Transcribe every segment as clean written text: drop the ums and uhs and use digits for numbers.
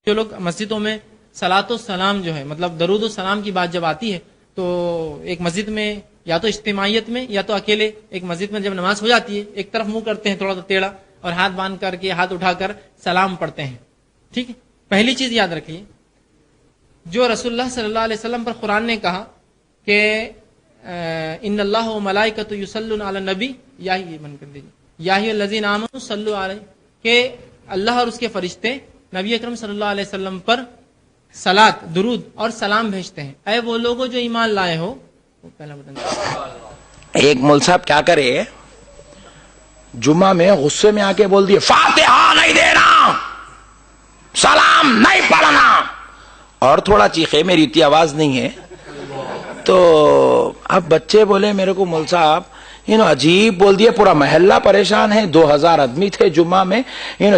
جو لوگ مسجدوں میں صلاۃ و سلام جو ہے مطلب درود و سلام کی بات جب آتی ہے تو ایک مسجد میں یا تو اجتماعیت میں یا تو اکیلے ایک مسجد میں جب نماز ہو جاتی ہے ایک طرف منہ کرتے ہیں تھوڑا سا ٹیڑھا اور ہاتھ باندھ کر کے ہاتھ اٹھا کر سلام پڑھتے ہیں. ٹھیک ہے, پہلی چیز یاد رکھیے جو رسول اللہ صلی اللہ علیہ وسلم پر قرآن نے کہا کہ ان اللہ و ملائکۃ یصلون علی النبی یا ہی من کر دیجیے یا ہی الذین آمنوا صلوا علیہ کہ اللہ اور اس کے فرشتے نبی اکرم صلی اللہ علیہ وسلم پر صلاۃ درود اور سلام بھیجتے ہیں. اے وہ لوگوں جو ایمان لائے ہو. پہلا بٹن ایک مول صاحب کیا کرے جمعہ میں غصے میں آ کے بول دیے فاتحہ نہیں دینا سلام نہیں پڑھنا اور تھوڑا چیخے, میری اتنی آواز نہیں ہے. تو اب بچے بولے میرے کو مول صاحب عجیب بول دیے, پورا محلہ پریشان ہے, 2000 آدمی تھے جمعہ میں,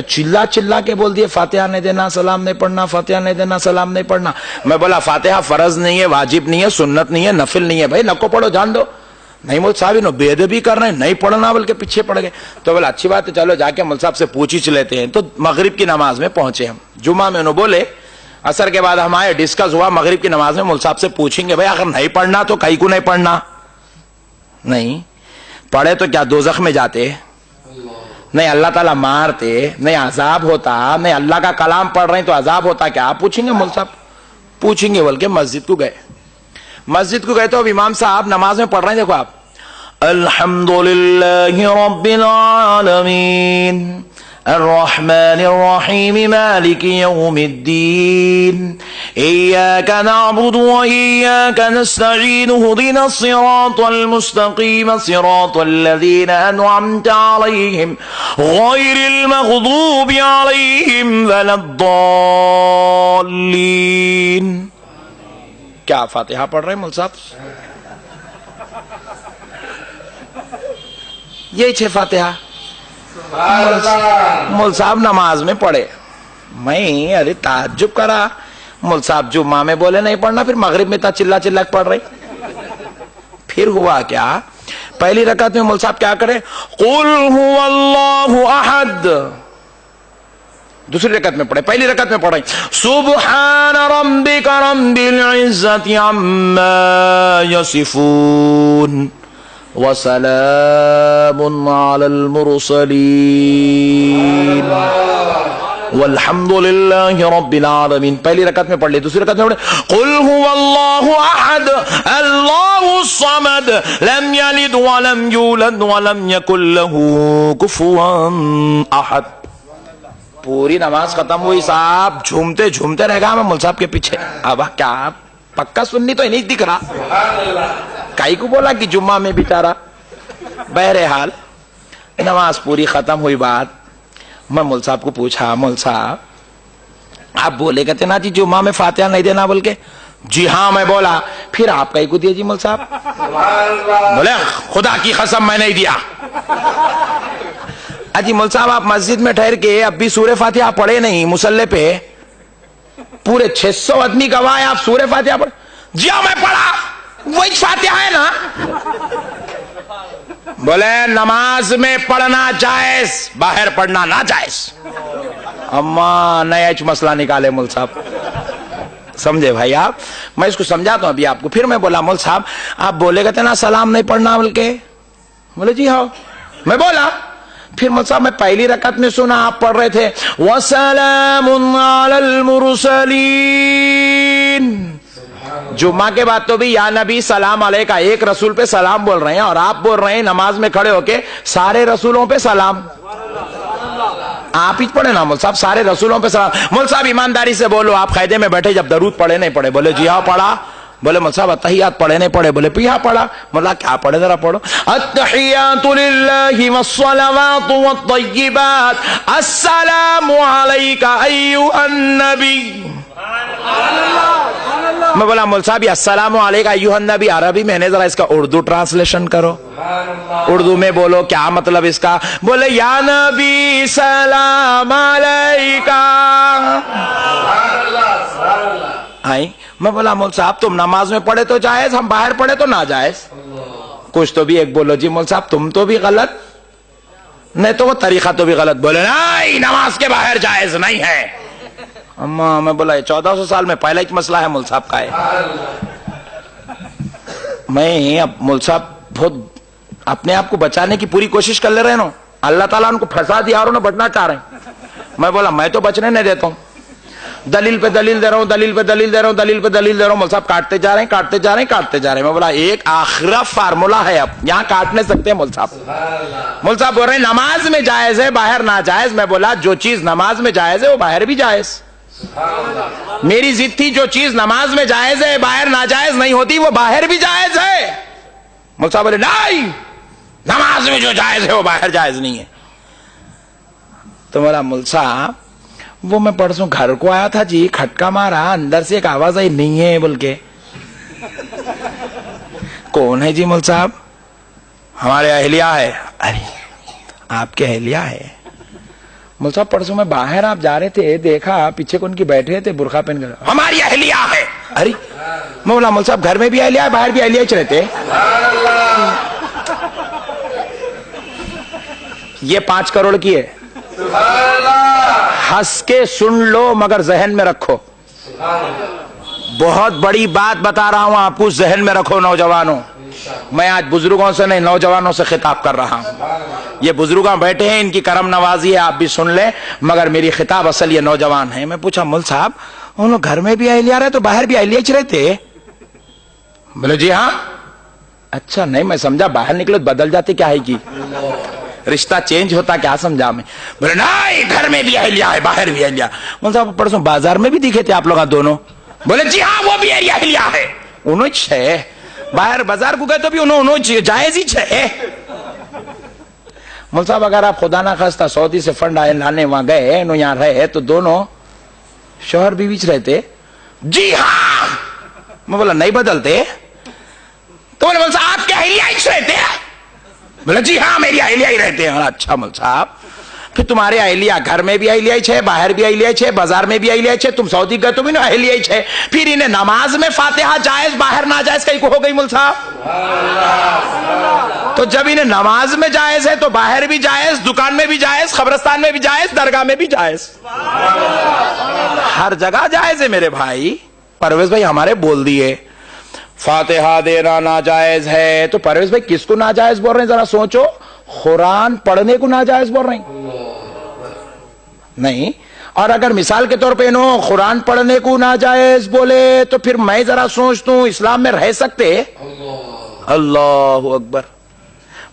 چلا چلا کے بول دیے فاتحہ نہیں دینا سلام نہیں پڑھنا, فاتحہ نہیں دینا سلام نہیں پڑھنا. میں بولا فاتحہ فرض نہیں ہے, واجب نہیں ہے, سنت نہیں ہے, نفل نہیں ہے, بھائی نکو پڑھو جان دو. نہیں مول صاحب بے ادبی کر رہے ہیں, نہیں پڑھنا بلکہ پیچھے پڑ گئے. تو بولا اچھی بات ہے چلو جا کے مول صاحب سے پوچھ لیتے ہیں. تو مغرب کی نماز میں پہنچے ہم جمعہ میں, انہوں بولے اثر کے بعد ہم آئے, ڈسکس ہوا مغرب کی نماز میں مول صاحب سے پوچھیں گے بھائی اگر نہیں پڑھنا تو کہیں کو نہیں پڑھنا, نہیں پڑھے تو کیا دوزخ میں جاتے, نہیں اللہ تعالیٰ مارتے, نہیں عذاب ہوتا, نہیں اللہ کا کلام پڑھ رہے ہیں تو عذاب ہوتا, کیا آپ پوچھیں گے مول صاحب پوچھیں گے. بلکہ مسجد کو گئے, مسجد کو گئے تو اب امام صاحب نماز میں پڑھ رہے ہیں, دیکھو آپ الحمدللہ رب العالمین الرحمن الرحیم مالک یوم الدین ایاک نعبد و ایاک نستعین اهدنا الصراط المستقیم صراط الذین انعمت علیہم غیر المغضوب علیہم ولا الضالین. کیا فاتحہ پڑھ رہے ہیں مول صاحب؟ یہی 6 فاتحہ مول صاحب نماز میں پڑھے. میں ارے تعجب کرا, مول صاحب جمعہ میں بولے نہیں پڑھنا, پھر مغرب میں تا چلا چلا پڑھ رہے. پھر ہوا کیا, پہلی رکعت میں مول صاحب کیا کرے قل هو اللہ احد, دوسری رکعت میں پڑھے, پہلی رکعت میں پڑھے سبحان ربک رب العزت عما یصفون وسلام علی المرسلین والحمد للہ رب العالمین. پہلی رکعت میں پڑھ لی, دوسری رکعت میں پڑھے قل هو اللہ احد اللہ الصمد لم یلد ولم یولد ولم یکن له کفوا احد. پوری نماز ختم ہوئی, صاحب جھومتے جھومتے رہ گا میں مول صاحب کے پیچھے. اب کیا پکا سننی تو نہیں دکھ رہا, کائی کو بولا کہ جمعہ میں بیچارہ. بہرحال نماز پوری ختم ہوئی, بات میں مول صاحب کو پوچھا مول صاحب آپ بولے کہتے نا جی جمعہ میں فاتحہ نہیں دینا بول کے, جی ہاں میں بولا. پھر آپ کہیں کو دیا جی مول صاحب؟ بولے خدا کی قسم میں نہیں دیا. اجی مول صاحب آپ مسجد میں ٹھہر کے اب بھی سورہ فاتحہ پڑھے نہیں مصلی پہ, پورے 600 آدمی گواہ آپ سورہ فاتحہ پڑھ. جی ہاں میں پڑھا, وہی فاتحہ ہے نا. بولے نماز میں پڑھنا جائز, باہر پڑھنا نہ جائز. اما نیا مسئلہ نکالے مول صاحب, سمجھے بھائی آپ. میں اس کو سمجھاتا ہوں ابھی آپ کو. پھر میں بولا مول صاحب آپ بولے کہتے نا سلام نہیں پڑھنا بول کے, بولے جی ہاں میں بولا. پھر مول صاحب میں پہلی رکعت میں سنا آپ پڑھ رہے تھے وَسَلَامٌ عَلَى الْمُرْسَلِينَ. جمعہ کے بعد تو بھی یا نبی سلام علیکہ, ایک رسول پہ سلام بول رہے ہیں, اور آپ بول رہے ہیں نماز میں کھڑے ہو کے سارے رسولوں پہ سلام. آپ ہی پڑھے نا مول صاحب سارے رسولوں پہ سلام. مول صاحب ایمانداری سے بولو, آپ قاعدے میں بیٹھے جب درود پڑھے نہیں پڑھے؟ بولے جی ہاں پڑھا. بولے مول صاحب اتحیات پڑھے نہیں پڑھے؟ بولے ہاں پڑھا. مولا کیا پڑھے ذرا پڑھو. التحیات للہ والصلوات والطیبات السلام علیکہ ایھا النبی. میں بولا مول صاحب السلام علیکہ ایھا النبی عربی میں نے, ذرا اس کا اردو ٹرانسلیشن کرو, اردو میں بولو کیا مطلب اس کا. بولے یا نبی سلام علیکہ. میں بولا مول صاحب تم نماز میں پڑھے تو جائز, ہم باہر پڑھے تو نہ جائز. کچھ تو بھی ایک بولو جی مول صاحب تم تو بھی غلط, نہیں تو وہ طریقہ تو بھی غلط. بولے نہیں نماز کے باہر جائز نہیں ہے. اما میں بولا 1400 سال میں پہلا ہی مسئلہ ہے مول صاحب کا ہے. میں اب مول صاحب بہت اپنے آپ کو بچانے کی پوری کوشش کر لے رہے نا, اللہ تعالیٰ ان کو پھنسا دیا اور انہیں بچنا چاہ رہے ہیں. میں بولا میں تو بچنے نہیں دیتا ہوں, دلیل پہ دلیل دے رہا ہوں, دلیل پہ دلیل دے رہا ہوں, دلیل پہ دلیل دے رہا ہوں. مول صاحب کاٹتے جا رہے ہیں, کاٹتے جا رہے ہیں, کاٹتے جا رہے ہیں. میں بولا ایک آخرا فارمولا ہے, اب یہاں کاٹ نہیں سکتے مول صاحب. مول صاحب بول رہے ہیں نماز میں جائز ہے, باہر ناجائز. میں بولا جو چیز نماز میں جائز ہے وہ باہر بھی جائز. میری ضد تھی جو چیز نماز میں جائز ہے باہر ناجائز نہیں ہوتی وہ باہر بھی جائز ہے. مول صاحب بولے نہیں, نماز میں جو جائز ہے وہ باہر جائز نہیں ہے. تو بولا مول صاحب وہ میں پرسوں گھر کو آیا تھا جی, کھٹکا مارا, اندر سے ایک آواز آئی نہیں ہے بول کے. کون ہے جی مول صاحب؟ ہمارے اہلیہ ہے. ارے آپ کے اہلیہ ہے؟ مول صاحب پرسوں میں باہر آپ جا رہے تھے, دیکھا پیچھے کون کی بیٹھے تھے برقع پہن کر, ہماری اہلیہ ہے. ارے میں بولا مول صاحب گھر میں بھی اہلیہ ہے باہر بھی اہلیہ ہی رہتے. یہ 5 کروڑ کی ہے, ہنس کے سن لو مگر ذہن میں رکھو. بہت بڑی بات بتا رہا ہوں آپ کو, ذہن میں رکھو نوجوانوں. میں آج بزرگوں سے نہیں نوجوانوں سے خطاب کر رہا ہوں. یہ بزرگاں بیٹھے ہیں, ان کی کرم نوازی ہے, آپ بھی سن لیں, مگر میری خطاب اصل یہ نوجوان ہے. میں پوچھا مول صاحب ان لوگ گھر میں بھی اہلیہ رہے تو باہر بھی اہلیہ رہتے؟ بولے جی ہاں. اچھا نہیں, میں سمجھا باہر نکلے بدل جاتے کیا ہے کی رشتہ چینج ہوتا, کیا سمجھا میں. بولے نہیں گھر میں بھی اہلیہ ہے باہر بھی اہلیہ. مول صاحب پرسوں بازار میں بھی دکھے تھے آپ لوگ دونوں. بولے جی ہاں وہ بھی اہلیہ ہے. انہوں ہے باہر بازار کو گئے تو بھی انہوں جائز ہی ہے. مول صاحب اگر آپ خدا نہ خواستہ سعودی سے فنڈ آئے لانے وہاں گئے, انہوں یہاں رہے تو دونوں شوہر بیوی رہتے؟ جی ہاں. میں بولا نہیں بدلتے؟ تو بولے مول صاحب آپ کے اہلیہ ہی رہتے ہیں؟ بولا جی ہاں میری اہلیہ ہی رہتے ہیں. اچھا مول صاحب پھر تمہارے اہلیہ گھر میں بھی اہلیہ ہے, باہر بھی اہلیہ ہے, بازار میں بھی اہلیہ ہے, تم سعودی گئے تو بھی اہلیہ ہے, پھر انہیں نماز میں فاتحہ جائز باہر ناجائز کہیں کو ہو گئی مول صاحب؟ تو جب انہیں نماز میں جائز ہے تو باہر بھی جائز, دکان میں بھی جائز, قبرستان میں بھی جائز, درگاہ میں بھی جائز, ہر جگہ جائز ہے میرے بھائی. پرویز بھائی ہمارے بول دیے فاتحہ دینا ناجائز ہے, تو پرویز بھائی کس کو ناجائز بول رہے ہیں ذرا سوچو. قرآن پڑھنے کو ناجائز بول رہے ہیں نہیں. اور اگر مثال کے طور پہ انہوں قرآن پڑھنے کو ناجائز بولے تو پھر میں ذرا سوچتا ہوں اسلام میں رہ سکتے؟ اللہ اکبر.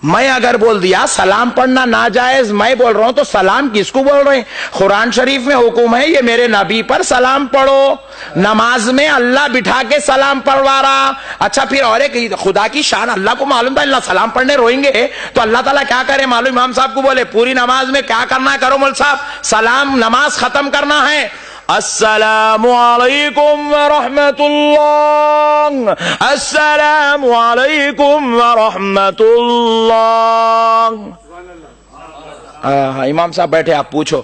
میں اگر بول دیا سلام پڑھنا ناجائز, میں بول رہا ہوں تو سلام کس کو بول رہے ہیں؟ قرآن شریف میں حکم ہے یہ میرے نبی پر سلام پڑھو, نماز میں اللہ بٹھا کے سلام پڑھوا رہا. اچھا پھر اور ایک خدا کی شان اللہ کو معلوم تھا اللہ سلام پڑھنے روئیں گے تو اللہ تعالیٰ کیا کرے معلوم؟ امام صاحب کو بولے پوری نماز میں کیا کرنا ہے کرو مول صاحب, سلام نماز ختم کرنا ہے, السلام علیکم ورحمت اللہ, السلام علیکم ورحمت اللہ. امام صاحب بیٹھے, آپ پوچھو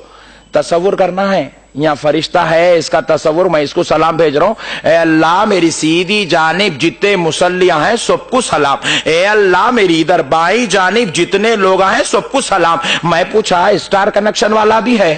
تصور کرنا ہے یہاں فرشتہ ہے, اس کا تصور, میں اس کو سلام بھیج رہا ہوں, اے اللہ میری سیدھی جانب جتنے مصلیاں ہیں سب کو سلام, اے اللہ میری ادھر بائیں جانب جتنے لوگ ہیں سب کو سلام. میں پوچھا اسٹار کنیکشن والا بھی ہے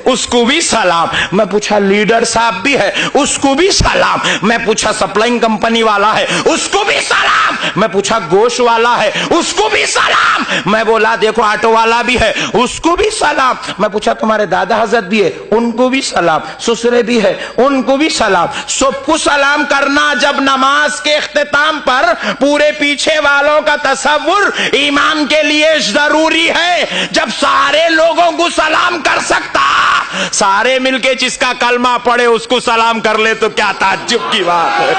اس کو بھی سلام. میں پوچھا لیڈر صاحب بھی ہے اس کو بھی سلام. میں پوچھا سپلائنگ کمپنی والا ہے اس کو بھی سلام. میں پوچھا گوشت والا ہے اس کو بھی سلام. میں بولا دیکھو آٹو والا بھی ہے اس کو بھی سلام. میں پوچھا تمہارے دادا حضرت بھی ہے ان کو بھی سلام, سسرے بھی ہے ان کو بھی سلام. سب کو سلام کرنا جب نماز کے اختتام پر پورے پیچھے والوں کا تصور امام کے لیے ضروری ہے. جب سارے لوگوں کو سلام کر سکتا, سارے مل کے جس کا کلمہ پڑھے اس کو سلام کر لے تو کیا تعجب کی بات ہے.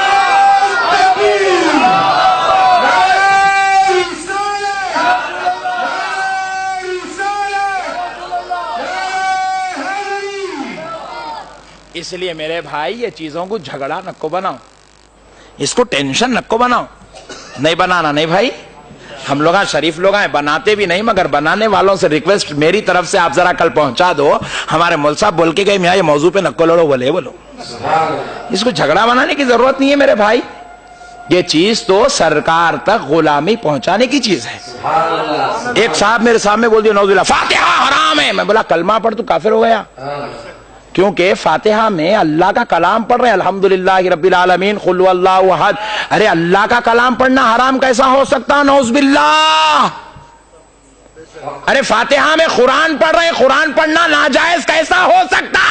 اس لیے میرے بھائی یہ چیزوں کو جھگڑا نکو بناؤ, اس کو ٹینشن نکو بناؤ. نہیں بنانا نہیں بھائی, ہم لوگ شریف لوگ ہیں بناتے بھی نہیں, مگر بنانے والوں سے ریکویسٹ میری طرف سے آپ ذرا کل پہنچا دو. ہمارے مول صاحب بول کے گئے میاں یہ موضوع پہ نکو لڑو, بولے بولو, اس کو جھگڑا بنانے کی ضرورت نہیں ہے میرے بھائی. یہ چیز تو سرکار تک غلامی پہنچانے کی چیز ہے. ایک صاحب میرے سامنے بول دیا نعوذ باللہ فاتحہ حرام ہے. میں بولا کلمہ پڑھ تو کافر ہو گیا, کیونکہ فاتحہ میں اللہ کا کلام پڑھ رہے ہیں, الحمدللہ رب العالمین قل هو اللہ احد. ارے اللہ کا کلام پڑھنا حرام کیسا ہو سکتا؟ نعوذ باللہ. ارے فاتحہ میں قرآن پڑھ رہے ہیں, قرآن پڑھنا ناجائز کیسا ہو سکتا؟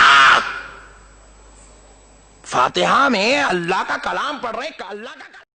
فاتحہ میں اللہ کا کلام پڑھ رہے ہیں, اللہ کا